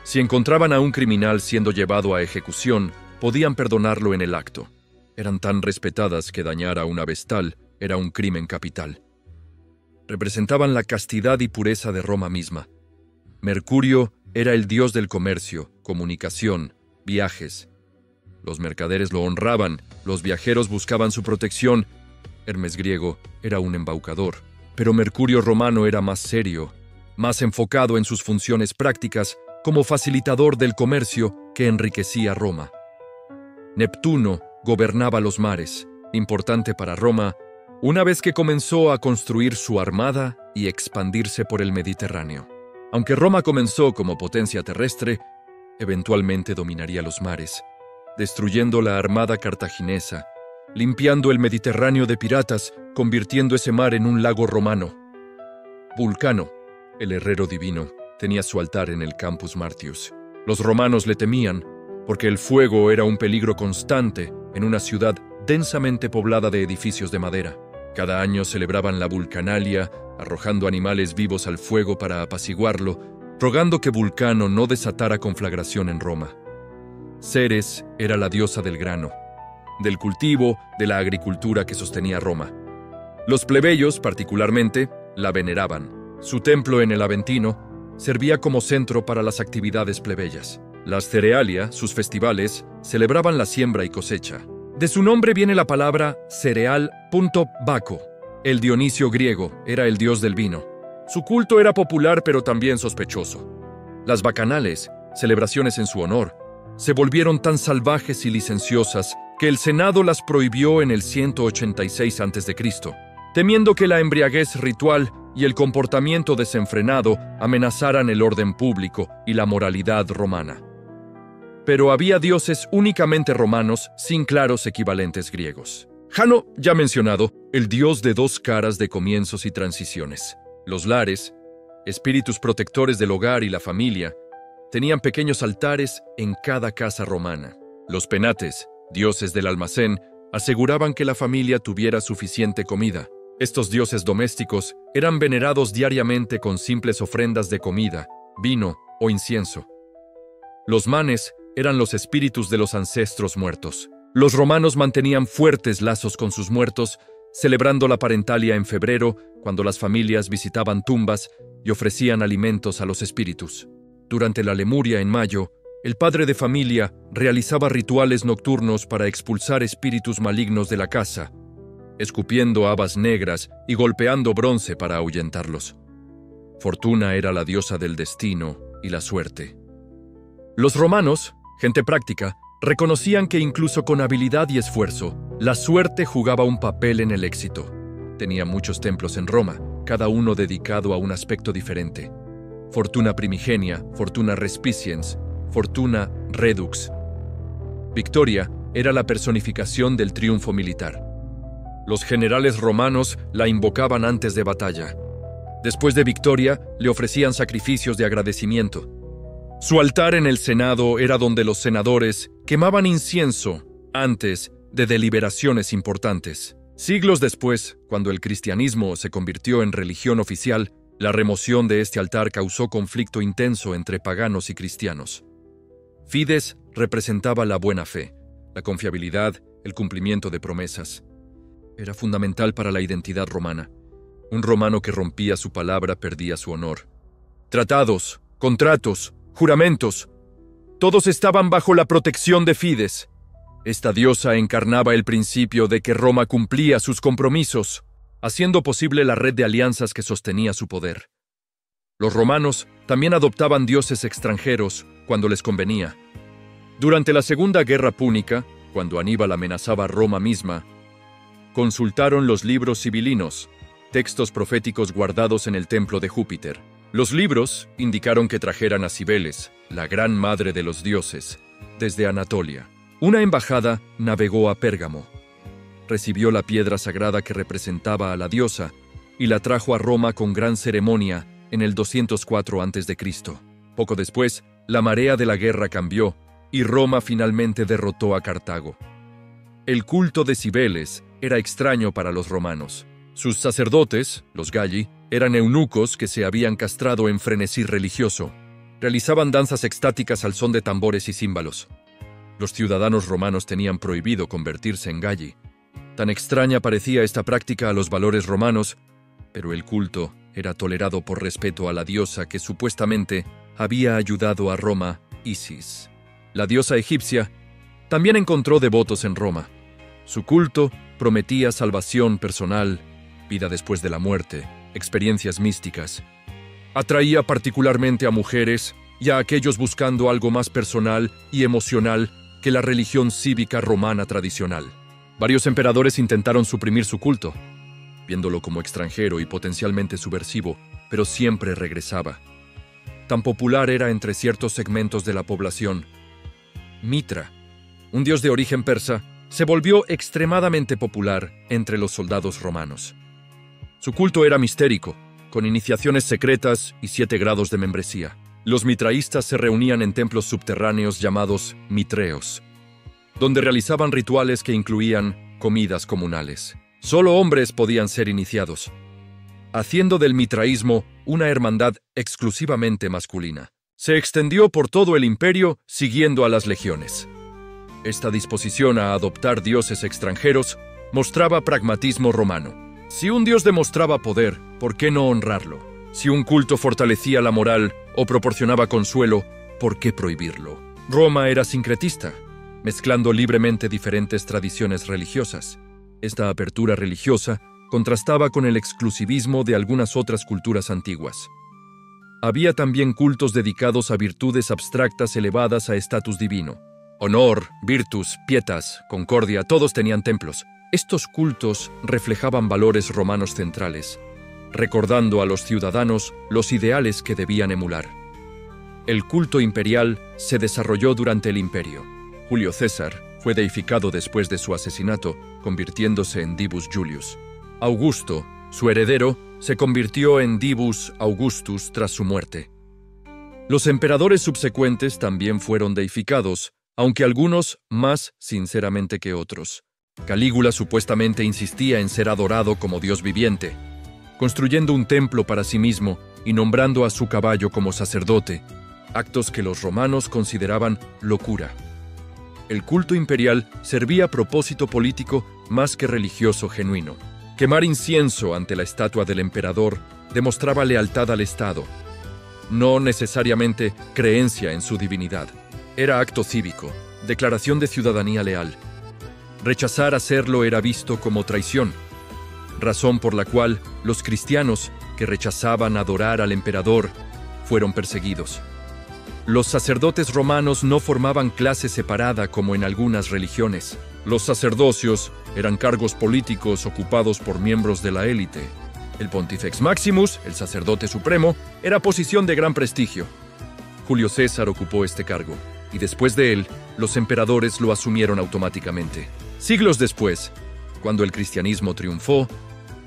Si encontraban a un criminal siendo llevado a ejecución, podían perdonarlo en el acto. Eran tan respetadas que dañar a una vestal era un crimen capital. Representaban la castidad y pureza de Roma misma. Mercurio era el dios del comercio, comunicación, viajes. Los mercaderes lo honraban, los viajeros buscaban su protección. Hermes griego era un embaucador, pero Mercurio romano era más serio, más enfocado en sus funciones prácticas como facilitador del comercio que enriquecía Roma. Neptuno gobernaba los mares, importante para Roma, una vez que comenzó a construir su armada y expandirse por el Mediterráneo. Aunque Roma comenzó como potencia terrestre, eventualmente dominaría los mares, destruyendo la armada cartaginesa, limpiando el Mediterráneo de piratas, convirtiendo ese mar en un lago romano. Vulcano, el herrero divino, tenía su altar en el Campus Martius. Los romanos le temían porque el fuego era un peligro constante en una ciudad densamente poblada de edificios de madera. Cada año celebraban la Vulcanalia, arrojando animales vivos al fuego para apaciguarlo, rogando que Vulcano no desatara conflagración en Roma. Ceres era la diosa del grano, del cultivo, de la agricultura que sostenía Roma. Los plebeyos, particularmente, la veneraban. Su templo en el Aventino servía como centro para las actividades plebeyas. Las cerealia, sus festivales, celebraban la siembra y cosecha. De su nombre viene la palabra cereal.baco. El Dionisio griego era el dios del vino. Su culto era popular pero también sospechoso. Las bacanales, celebraciones en su honor, se volvieron tan salvajes y licenciosas que el Senado las prohibió en el 186 a.C., temiendo que la embriaguez ritual y el comportamiento desenfrenado amenazaran el orden público y la moralidad romana. Pero había dioses únicamente romanos sin claros equivalentes griegos. Jano, ya mencionado, el dios de dos caras de comienzos y transiciones. Los lares, espíritus protectores del hogar y la familia, tenían pequeños altares en cada casa romana. Los penates, dioses del almacén, aseguraban que la familia tuviera suficiente comida. Estos dioses domésticos eran venerados diariamente con simples ofrendas de comida, vino o incienso. Los manes eran los espíritus de los ancestros muertos. Los romanos mantenían fuertes lazos con sus muertos, celebrando la parentalia en febrero, cuando las familias visitaban tumbas y ofrecían alimentos a los espíritus. Durante la Lemuria en mayo, el padre de familia realizaba rituales nocturnos para expulsar espíritus malignos de la casa, escupiendo habas negras y golpeando bronce para ahuyentarlos. Fortuna era la diosa del destino y la suerte. Los romanos, gente práctica, reconocían que incluso con habilidad y esfuerzo, la suerte jugaba un papel en el éxito. Tenía muchos templos en Roma, cada uno dedicado a un aspecto diferente. Fortuna primigenia, Fortuna respiciens, Fortuna redux. Victoria era la personificación del triunfo militar. Los generales romanos la invocaban antes de batalla. Después de victoria, le ofrecían sacrificios de agradecimiento. Su altar en el Senado era donde los senadores quemaban incienso antes de deliberaciones importantes. Siglos después, cuando el cristianismo se convirtió en religión oficial, la remoción de este altar causó conflicto intenso entre paganos y cristianos. Fides representaba la buena fe, la confiabilidad, el cumplimiento de promesas. Era fundamental para la identidad romana. Un romano que rompía su palabra perdía su honor. Tratados, contratos, juramentos, todos estaban bajo la protección de Fides. Esta diosa encarnaba el principio de que Roma cumplía sus compromisos, haciendo posible la red de alianzas que sostenía su poder. Los romanos también adoptaban dioses extranjeros cuando les convenía. Durante la Segunda Guerra Púnica, cuando Aníbal amenazaba a Roma misma, consultaron los libros sibilinos, textos proféticos guardados en el templo de Júpiter. Los libros indicaron que trajeran a Cibeles, la gran madre de los dioses, desde Anatolia. Una embajada navegó a Pérgamo. Recibió la piedra sagrada que representaba a la diosa y la trajo a Roma con gran ceremonia en el 204 a.C. Poco después, la marea de la guerra cambió y Roma finalmente derrotó a Cartago. El culto de Cibeles era extraño para los romanos. Sus sacerdotes, los Galli, eran eunucos que se habían castrado en frenesí religioso. Realizaban danzas extáticas al son de tambores y címbalos. Los ciudadanos romanos tenían prohibido convertirse en Galli. Tan extraña parecía esta práctica a los valores romanos, pero el culto era tolerado por respeto a la diosa que supuestamente había ayudado a Roma, Isis. La diosa egipcia también encontró devotos en Roma. Su culto prometía salvación personal, vida después de la muerte, experiencias místicas. Atraía particularmente a mujeres y a aquellos buscando algo más personal y emocional que la religión cívica romana tradicional. Varios emperadores intentaron suprimir su culto, viéndolo como extranjero y potencialmente subversivo, pero siempre regresaba. Tan popular era entre ciertos segmentos de la población. Mitra, un dios de origen persa, se volvió extremadamente popular entre los soldados romanos. Su culto era mistérico, con iniciaciones secretas y 7 grados de membresía. Los mitraístas se reunían en templos subterráneos llamados mitreos, donde realizaban rituales que incluían comidas comunales. Solo hombres podían ser iniciados, haciendo del mitraísmo una hermandad exclusivamente masculina. Se extendió por todo el imperio siguiendo a las legiones. Esta disposición a adoptar dioses extranjeros mostraba pragmatismo romano. Si un dios demostraba poder, ¿por qué no honrarlo? Si un culto fortalecía la moral o proporcionaba consuelo, ¿por qué prohibirlo? Roma era sincretista, mezclando libremente diferentes tradiciones religiosas. Esta apertura religiosa contrastaba con el exclusivismo de algunas otras culturas antiguas. Había también cultos dedicados a virtudes abstractas elevadas a estatus divino. Honor, virtus, pietas, concordia, todos tenían templos. Estos cultos reflejaban valores romanos centrales, recordando a los ciudadanos los ideales que debían emular. El culto imperial se desarrolló durante el imperio. Julio César fue deificado después de su asesinato, convirtiéndose en Divus Julius. Augusto, su heredero, se convirtió en Divus Augustus tras su muerte. Los emperadores subsecuentes también fueron deificados, aunque algunos más sinceramente que otros. Calígula supuestamente insistía en ser adorado como Dios viviente, construyendo un templo para sí mismo y nombrando a su caballo como sacerdote, actos que los romanos consideraban locura. El culto imperial servía a propósito político más que religioso genuino. Quemar incienso ante la estatua del emperador demostraba lealtad al Estado, no necesariamente creencia en su divinidad. Era acto cívico, declaración de ciudadanía leal. Rechazar hacerlo era visto como traición, razón por la cual los cristianos que rechazaban adorar al emperador fueron perseguidos. Los sacerdotes romanos no formaban clase separada como en algunas religiones. Los sacerdocios eran cargos políticos ocupados por miembros de la élite. El Pontifex Maximus, el sacerdote supremo, era posición de gran prestigio. Julio César ocupó este cargo, y después de él, los emperadores lo asumieron automáticamente. Siglos después, cuando el cristianismo triunfó,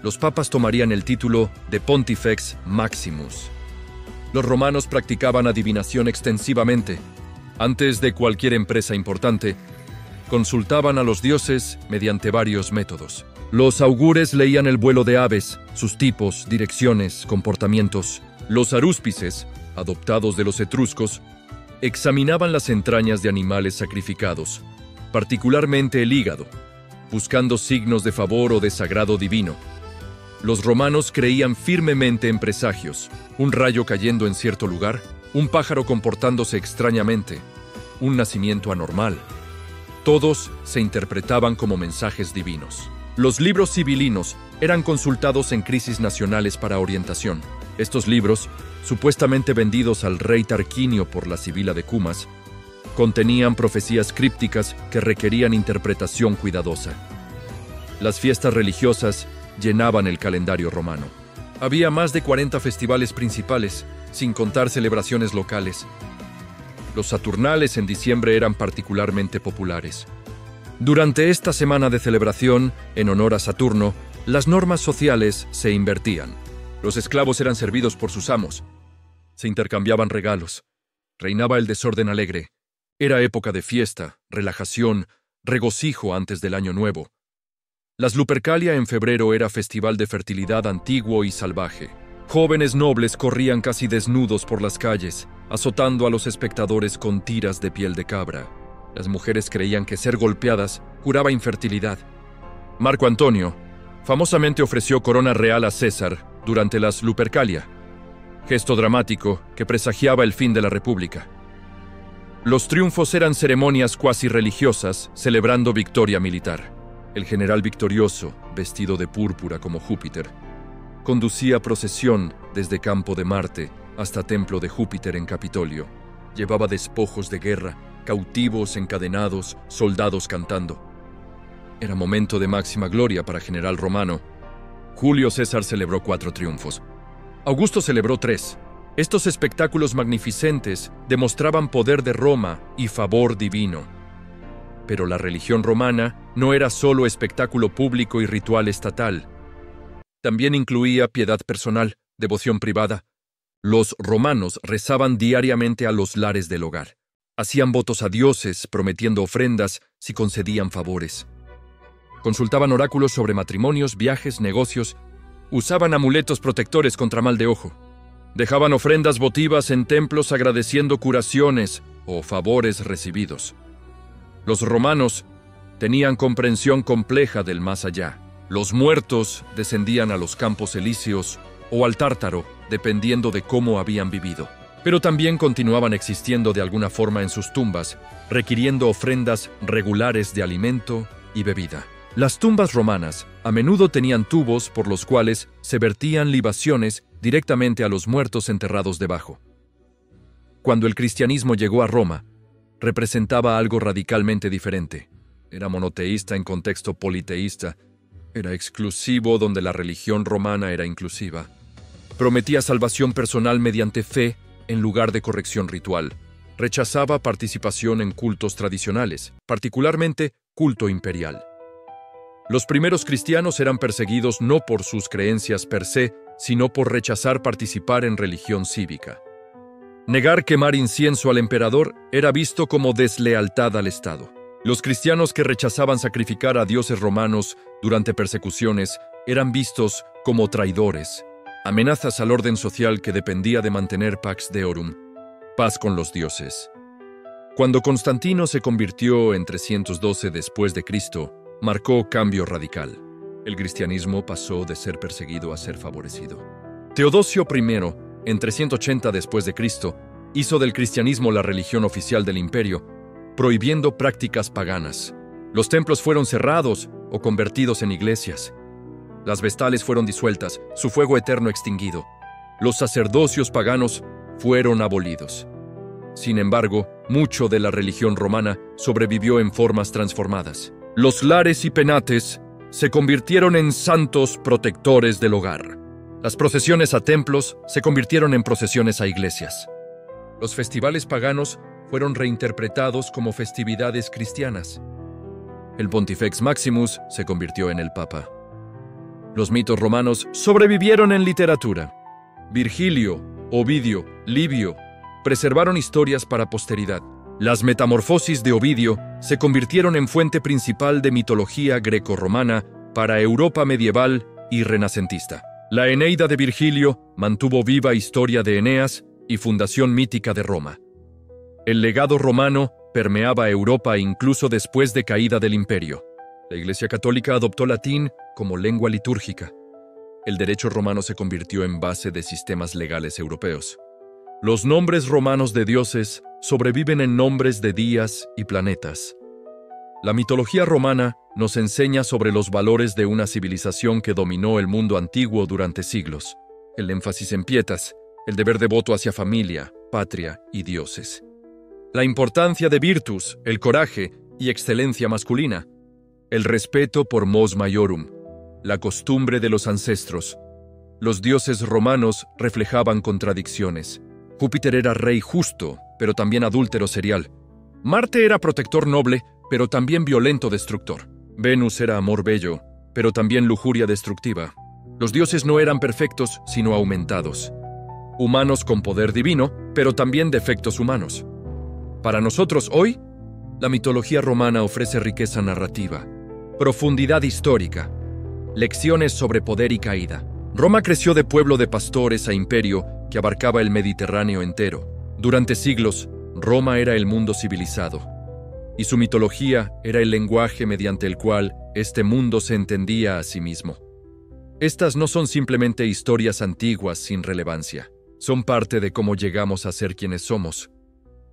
los papas tomarían el título de Pontifex Maximus. Los romanos practicaban adivinación extensivamente. Antes de cualquier empresa importante, consultaban a los dioses mediante varios métodos. Los augures leían el vuelo de aves, sus tipos, direcciones, comportamientos. Los arúspices, adoptados de los etruscos, examinaban las entrañas de animales sacrificados, particularmente el hígado, buscando signos de favor o desagrado divino. Los romanos creían firmemente en presagios, un rayo cayendo en cierto lugar, un pájaro comportándose extrañamente, un nacimiento anormal. Todos se interpretaban como mensajes divinos. Los libros sibilinos eran consultados en crisis nacionales para orientación. Estos libros, supuestamente vendidos al rey Tarquinio por la Sibila de Cumas, contenían profecías crípticas que requerían interpretación cuidadosa. Las fiestas religiosas llenaban el calendario romano. Había más de 40 festivales principales, sin contar celebraciones locales. Los Saturnales en diciembre eran particularmente populares. Durante esta semana de celebración, en honor a Saturno, las normas sociales se invertían. Los esclavos eran servidos por sus amos. Se intercambiaban regalos. Reinaba el desorden alegre. Era época de fiesta, relajación, regocijo antes del Año Nuevo. Las Lupercalia en febrero era festival de fertilidad antiguo y salvaje. Jóvenes nobles corrían casi desnudos por las calles, azotando a los espectadores con tiras de piel de cabra. Las mujeres creían que ser golpeadas curaba infertilidad. Marco Antonio famosamente ofreció corona real a César durante las Lupercalia, gesto dramático que presagiaba el fin de la República. Los triunfos eran ceremonias cuasi religiosas, celebrando victoria militar. El general victorioso, vestido de púrpura como Júpiter, conducía procesión desde Campo de Marte hasta Templo de Júpiter en Capitolio. Llevaba despojos de guerra, cautivos encadenados, soldados cantando. Era momento de máxima gloria para general romano. Julio César celebró 4 triunfos. Augusto celebró 3. Estos espectáculos magnificentes demostraban poder de Roma y favor divino. Pero la religión romana no era solo espectáculo público y ritual estatal. También incluía piedad personal, devoción privada. Los romanos rezaban diariamente a los lares del hogar. Hacían votos a dioses, prometiendo ofrendas si concedían favores. Consultaban oráculos sobre matrimonios, viajes, negocios. Usaban amuletos protectores contra mal de ojo. Dejaban ofrendas votivas en templos agradeciendo curaciones o favores recibidos. Los romanos tenían comprensión compleja del más allá. Los muertos descendían a los campos elíseos o al Tártaro, dependiendo de cómo habían vivido. Pero también continuaban existiendo de alguna forma en sus tumbas, requiriendo ofrendas regulares de alimento y bebida. Las tumbas romanas a menudo tenían tubos por los cuales se vertían libaciones directamente a los muertos enterrados debajo. Cuando el cristianismo llegó a Roma, representaba algo radicalmente diferente. Era monoteísta en contexto politeísta. Era exclusivo donde la religión romana era inclusiva. Prometía salvación personal mediante fe en lugar de corrección ritual. Rechazaba participación en cultos tradicionales, particularmente culto imperial. Los primeros cristianos eran perseguidos no por sus creencias per se, sino por rechazar participar en religión cívica. Negar quemar incienso al emperador era visto como deslealtad al Estado. Los cristianos que rechazaban sacrificar a dioses romanos durante persecuciones eran vistos como traidores, amenazas al orden social que dependía de mantener Pax Deorum, paz con los dioses. Cuando Constantino se convirtió en 312 después de Cristo, marcó cambio radical. El cristianismo pasó de ser perseguido a ser favorecido. Teodosio I, en 380 después de Cristo, hizo del cristianismo la religión oficial del imperio, prohibiendo prácticas paganas. Los templos fueron cerrados o convertidos en iglesias. Las vestales fueron disueltas, su fuego eterno extinguido. Los sacerdocios paganos fueron abolidos. Sin embargo, mucho de la religión romana sobrevivió en formas transformadas. Los lares y penates se convirtieron en santos protectores del hogar. Las procesiones a templos se convirtieron en procesiones a iglesias. Los festivales paganos fueron reinterpretados como festividades cristianas. El Pontifex Maximus se convirtió en el Papa. Los mitos romanos sobrevivieron en literatura. Virgilio, Ovidio, Livio preservaron historias para posteridad. Las metamorfosis de Ovidio se convirtieron en fuente principal de mitología greco-romana para Europa medieval y renacentista. La Eneida de Virgilio mantuvo viva historia de Eneas y fundación mítica de Roma. El legado romano permeaba Europa incluso después de caída del imperio. La Iglesia Católica adoptó latín como lengua litúrgica. El derecho romano se convirtió en base de sistemas legales europeos. Los nombres romanos de dioses sobreviven en nombres de días y planetas. La mitología romana nos enseña sobre los valores de una civilización que dominó el mundo antiguo durante siglos. El énfasis en pietas, el deber devoto hacia familia, patria y dioses. La importancia de virtus, el coraje y excelencia masculina. El respeto por mos maiorum, la costumbre de los ancestros. Los dioses romanos reflejaban contradicciones. Júpiter era rey justo, pero también adúltero serial. Marte era protector noble, pero también violento destructor. Venus era amor bello, pero también lujuria destructiva. Los dioses no eran perfectos, sino aumentados. Humanos con poder divino, pero también defectos humanos. Para nosotros hoy, la mitología romana ofrece riqueza narrativa, profundidad histórica, lecciones sobre poder y caída. Roma creció de pueblo de pastores a imperio que abarcaba el Mediterráneo entero. Durante siglos, Roma era el mundo civilizado, y su mitología era el lenguaje mediante el cual este mundo se entendía a sí mismo. Estas no son simplemente historias antiguas sin relevancia. Son parte de cómo llegamos a ser quienes somos,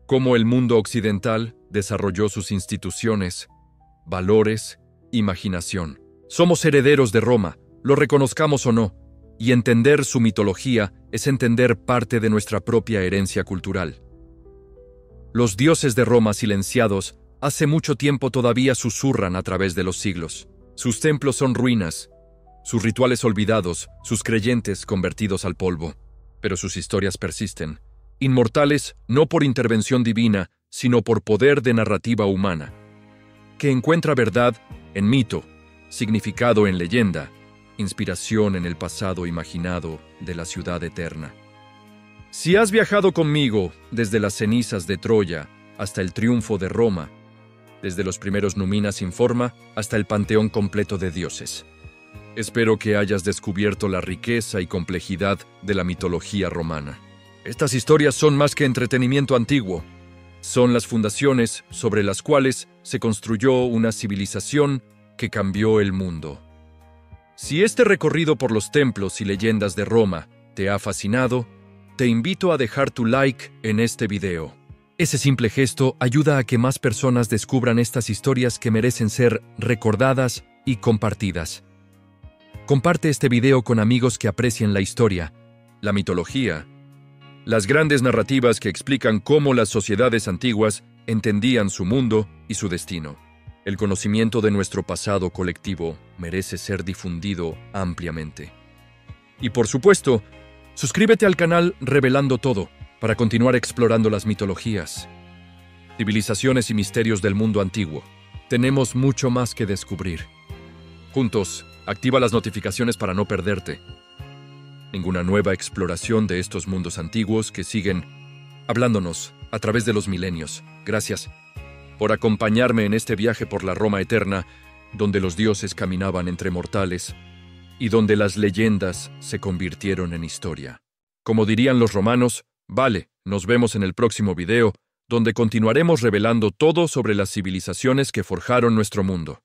cómo el mundo occidental desarrolló sus instituciones, valores, imaginación. Somos herederos de Roma, lo reconozcamos o no, y entender su mitología es entender parte de nuestra propia herencia cultural. Los dioses de Roma silenciados hace mucho tiempo todavía susurran a través de los siglos. Sus templos son ruinas, sus rituales olvidados, sus creyentes convertidos al polvo. Pero sus historias persisten, inmortales no por intervención divina, sino por poder de narrativa humana, que encuentra verdad en mito, significado en leyenda, inspiración en el pasado imaginado de la ciudad eterna. Si has viajado conmigo desde las cenizas de Troya hasta el triunfo de Roma, desde los primeros Numinas sin forma hasta el panteón completo de dioses, espero que hayas descubierto la riqueza y complejidad de la mitología romana. Estas historias son más que entretenimiento antiguo. Son las fundaciones sobre las cuales se construyó una civilización que cambió el mundo. Si este recorrido por los templos y leyendas de Roma te ha fascinado, te invito a dejar tu like en este video. Ese simple gesto ayuda a que más personas descubran estas historias que merecen ser recordadas y compartidas. Comparte este video con amigos que aprecien la historia, la mitología, las grandes narrativas que explican cómo las sociedades antiguas entendían su mundo y su destino. El conocimiento de nuestro pasado colectivo merece ser difundido ampliamente. Y por supuesto, suscríbete al canal Revelando Todo para continuar explorando las mitologías, civilizaciones y misterios del mundo antiguo. Tenemos mucho más que descubrir. Juntos, activa las notificaciones para no perderte ninguna nueva exploración de estos mundos antiguos que siguen hablándonos a través de los milenios. Gracias por acompañarme en este viaje por la Roma eterna, donde los dioses caminaban entre mortales y donde las leyendas se convirtieron en historia. Como dirían los romanos, vale, nos vemos en el próximo video, donde continuaremos revelando todo sobre las civilizaciones que forjaron nuestro mundo.